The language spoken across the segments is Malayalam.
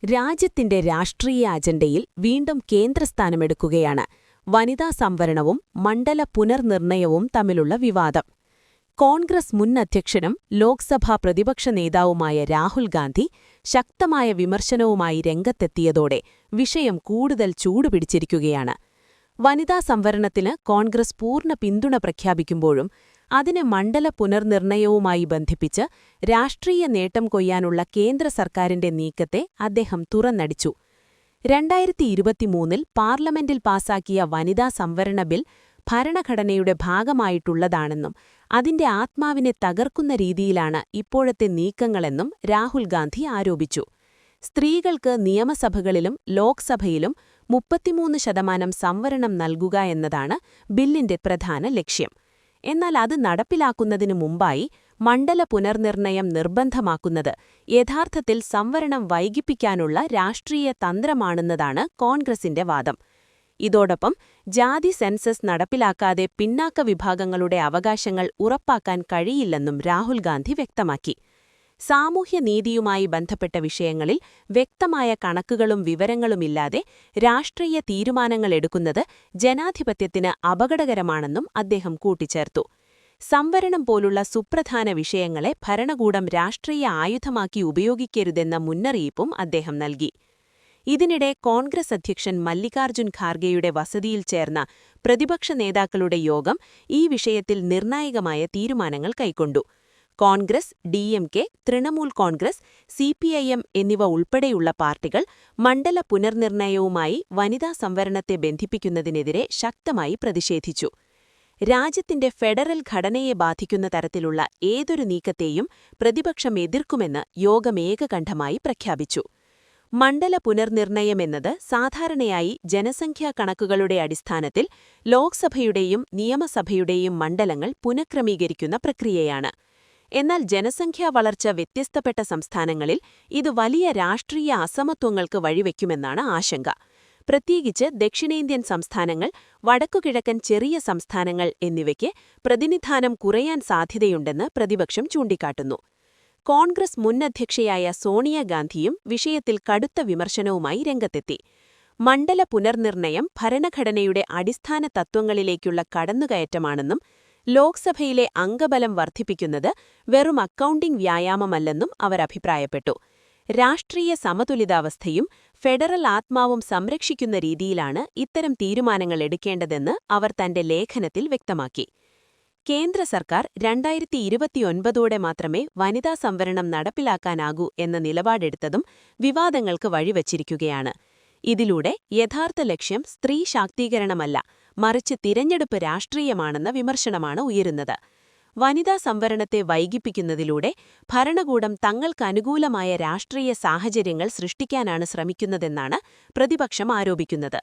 രാജ്യത്തിന്റെ രാഷ്ട്രീയ അജണ്ടയിൽ വീണ്ടും കേന്ദ്രസ്ഥാനമെടുക്കുകയാണ് വനിതാ സംവരണവും മണ്ഡല പുനർനിർണയവും തമ്മിലുള്ള വിവാദം. കോൺഗ്രസ് മുൻ അധ്യക്ഷനും ലോക്സഭാ പ്രതിപക്ഷ നേതാവുമായ രാഹുൽ ഗാന്ധി ശക്തമായ വിമർശനവുമായി രംഗത്തെത്തിയതോടെ വിഷയം കൂടുതൽ ചൂടുപിടിച്ചിരിക്കുകയാണ്. വനിതാ സംവരണത്തിന് കോൺഗ്രസ് പൂർണ്ണ പിന്തുണ പ്രഖ്യാപിക്കുമ്പോഴും അതിനെ മണ്ഡല പുനർനിർണയവുമായി ബന്ധിപ്പിച്ച് രാഷ്ട്രീയ നേട്ടം കൊയ്യാനുള്ള കേന്ദ്ര സർക്കാരിന്റെ നീക്കത്തെ അദ്ദേഹം തുറന്നടിച്ചു. 2023 പാർലമെന്റിൽ പാസാക്കിയ വനിതാ സംവരണ ബിൽ ഭരണഘടനയുടെ ഭാഗമായിട്ടുള്ളതാണെന്നും അതിന്റെ ആത്മാവിനെ തകർക്കുന്ന രീതിയിലാണ് ഇപ്പോഴത്തെ നീക്കങ്ങളെന്നും രാഹുൽ ഗാന്ധി ആരോപിച്ചു. സ്ത്രീകൾക്ക് നിയമസഭകളിലും ലോക്സഭയിലും 33% സംവരണം നൽകുക എന്നതാണ് ബില്ലിന്റെ പ്രധാന ലക്ഷ്യം. എന്നാൽ അത് നടപ്പിലാക്കുന്നതിനു മുമ്പായി മണ്ഡല പുനർനിർണയം നിർബന്ധമാക്കുന്നത് യഥാർത്ഥത്തിൽ സംവരണം വൈകിപ്പിക്കാനുള്ള രാഷ്ട്രീയ തന്ത്രമാണെന്നതാണ് കോൺഗ്രസിന്റെ വാദം. ഇതോടൊപ്പം ജാതി സെൻസസ് നടപ്പിലാക്കാതെ പിന്നാക്ക വിഭാഗങ്ങളുടെ അവകാശങ്ങൾ ഉറപ്പാക്കാൻ കഴിയില്ലെന്നും രാഹുൽ ഗാന്ധി വ്യക്തമാക്കി. സാമൂഹ്യനീതിയുമായി ബന്ധപ്പെട്ട വിഷയങ്ങളിൽ വ്യക്തമായ കണക്കുകളും വിവരങ്ങളുമില്ലാതെ രാഷ്ട്രീയ തീരുമാനങ്ങൾ എടുക്കുന്നത് ജനാധിപത്യത്തിന് അപകടകരമാണെന്നും അദ്ദേഹം കൂട്ടിച്ചേർത്തു. സംവരണം പോലുള്ള സുപ്രധാന വിഷയങ്ങളെ ഭരണകൂടം രാഷ്ട്രീയ ആയുധമാക്കി ഉപയോഗിക്കരുതെന്ന മുന്നറിയിപ്പും അദ്ദേഹം നൽകി. ഇതിനിടെ കോൺഗ്രസ് അധ്യക്ഷൻ മല്ലികാർജ്ജുൻ ഖാർഗെയുടെ വസതിയിൽ ചേർന്ന പ്രതിപക്ഷ നേതാക്കളുടെ യോഗം ഈ വിഷയത്തിൽ നിർണായകമായ തീരുമാനങ്ങൾ കൈക്കൊണ്ടു. കോൺഗ്രസ്, DMK, തൃണമൂൽ കോൺഗ്രസ്, CPIM എന്നിവ ഉൾപ്പെടെയുള്ള പാർട്ടികൾ മണ്ഡല പുനർനിർണയവുമായി വനിതാ സംവരണത്തെ ബന്ധിപ്പിക്കുന്നതിനെതിരെ ശക്തമായി പ്രതിഷേധിച്ചു. രാജ്യത്തിന്റെ ഫെഡറൽ ഘടനയെ ബാധിക്കുന്ന തരത്തിലുള്ള ഏതൊരു നീക്കത്തെയും പ്രതിപക്ഷം എതിർക്കുമെന്ന് യോഗം ഏകകണ്ഠമായി പ്രഖ്യാപിച്ചു. മണ്ഡല പുനർനിർണയമെന്നത് സാധാരണയായി ജനസംഖ്യാ കണക്കുകളുടെ അടിസ്ഥാനത്തിൽ ലോക്സഭയുടെയും നിയമസഭയുടെയും മണ്ഡലങ്ങൾ പുനഃക്രമീകരിക്കുന്ന പ്രക്രിയയാണ്. എന്നാൽ ജനസംഖ്യാ വളർച്ച വ്യത്യസ്തപ്പെട്ട സംസ്ഥാനങ്ങളിൽ ഇത് വലിയ രാഷ്ട്രീയ അസമത്വങ്ങൾക്ക് വഴിവെക്കുമെന്നാണ് ആശങ്ക. പ്രത്യേകിച്ച് ദക്ഷിണേന്ത്യൻ സംസ്ഥാനങ്ങൾ, വടക്കുകിഴക്കൻ ചെറിയ സംസ്ഥാനങ്ങൾ എന്നിവയ്ക്ക് പ്രതിനിധാനം കുറയാൻ സാധ്യതയുണ്ടെന്ന് പ്രതിപക്ഷം ചൂണ്ടിക്കാട്ടുന്നു. കോൺഗ്രസ് മുൻ അധ്യക്ഷയായ സോണിയാഗാന്ധിയും വിഷയത്തിൽ കടുത്ത വിമർശനവുമായി രംഗത്തെത്തി. മണ്ഡല പുനർനിർണയം ഭരണഘടനയുടെ അടിസ്ഥാന തത്വങ്ങളിലേക്കുള്ള കടന്നുകയറ്റമാണെന്നും ലോക്സഭയിലെ അംഗബലം വർദ്ധിപ്പിക്കുന്നത് വെറും അക്കൗണ്ടിംഗ് വ്യായാമമല്ലെന്നും അവർ അഭിപ്രായപ്പെട്ടു. രാഷ്ട്രീയ സമതുലിതാവസ്ഥയും ഫെഡറൽ ആത്മാവും സംരക്ഷിക്കുന്ന രീതിയിലാണ് ഇത്തരം തീരുമാനങ്ങൾ എടുക്കേണ്ടതെന്ന് അവർ തന്റെ ലേഖനത്തിൽ വ്യക്തമാക്കി. കേന്ദ്ര സർക്കാർ 2029ഓടെ മാത്രമേ വനിതാ സംവരണം നടപ്പിലാക്കാനാകൂ എന്ന നിലപാടെടുത്തതും വിവാദങ്ങൾക്ക് വഴിവച്ചിരിക്കുകയാണ്. ഇതിലൂടെ യഥാർത്ഥ ലക്ഷ്യം സ്ത്രീ ശാക്തീകരണമല്ല, മറിച്ച് തിരഞ്ഞെടുപ്പ് രാഷ്ട്രീയമാണെന്ന വിമർശനമാണ് ഉയരുന്നത്. വനിതാ സംവരണത്തെ വൈകിപ്പിക്കുന്നതിലൂടെ ഭരണകൂടം തങ്ങൾക്കനുകൂലമായ രാഷ്ട്രീയ സാഹചര്യങ്ങൾ സൃഷ്ടിക്കാനാണ് ശ്രമിക്കുന്നതെന്നാണ് പ്രതിപക്ഷം ആരോപിക്കുന്നത്.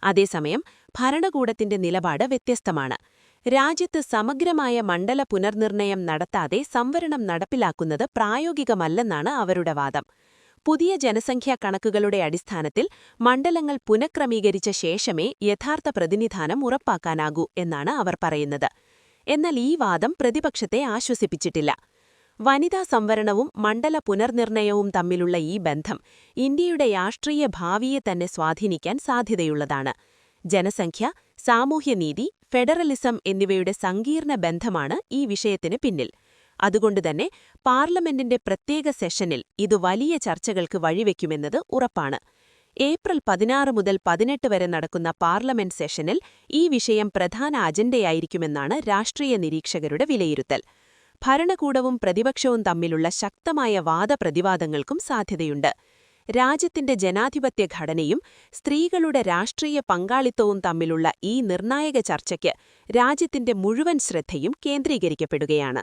അതേസമയം ഭരണകൂടത്തിന്റെ നിലപാട് വ്യത്യസ്തമാണ്. രാജ്യത്ത് സമഗ്രമായ മണ്ഡല പുനർനിർണയം നടത്താതെ സംവരണം നടപ്പിലാക്കുന്നത് പ്രായോഗികമല്ലെന്നാണ് അവരുടെ വാദം. പുതിയ ജനസംഖ്യാ കണക്കുകളുടെ അടിസ്ഥാനത്തിൽ മണ്ഡലങ്ങൾ പുനഃക്രമീകരിച്ച ശേഷമേ യഥാർത്ഥ പ്രതിനിധാനം ഉറപ്പാക്കാനാകൂ എന്നാണ് അവർ പറയുന്നത്. എന്നാൽ ഈ വാദം പ്രതിപക്ഷത്തെ ആശ്വസിപ്പിച്ചിട്ടില്ല. വനിതാ സംവരണവും മണ്ഡല പുനർനിർണയവും തമ്മിലുള്ള ഈ ബന്ധം ഇന്ത്യയുടെ രാഷ്ട്രീയ ഭാവിയെ തന്നെ സ്വാധീനിക്കാൻ സാധ്യതയുള്ളതാണ്. ജനസംഖ്യ, സാമൂഹ്യനീതി, ഫെഡറലിസം എന്നിവയുടെ സങ്കീർണ ബന്ധമാണ് ഈ വിഷയത്തിന് പിന്നിൽ. അതുകൊണ്ടുതന്നെ പാർലമെന്റിന്റെ പ്രത്യേക സെഷനിൽ ഇത് വലിയ ചർച്ചകൾക്ക് വഴിവെക്കുമെന്നത് ഉറപ്പാണ്. ഏപ്രിൽ 16 മുതൽ 18 വരെ നടക്കുന്ന പാർലമെന്റ് സെഷനിൽ ഈ വിഷയം പ്രധാന അജണ്ടയായിരിക്കുമെന്നാണ് രാഷ്ട്രീയ നിരീക്ഷകരുടെ വിലയിരുത്തൽ. ഭരണകൂടവും പ്രതിപക്ഷവും തമ്മിലുള്ള ശക്തമായ വാദപ്രതിവാദങ്ങൾക്കും സാധ്യതയുണ്ട്. രാജ്യത്തിന്റെ ജനാധിപത്യ ഘടനയും സ്ത്രീകളുടെ രാഷ്ട്രീയ പങ്കാളിത്തവും തമ്മിലുള്ള ഈ നിർണായക ചർച്ചയ്ക്ക് രാജ്യത്തിന്റെ മുഴുവൻ ശ്രദ്ധയും കേന്ദ്രീകരിക്കപ്പെടുകയാണ്.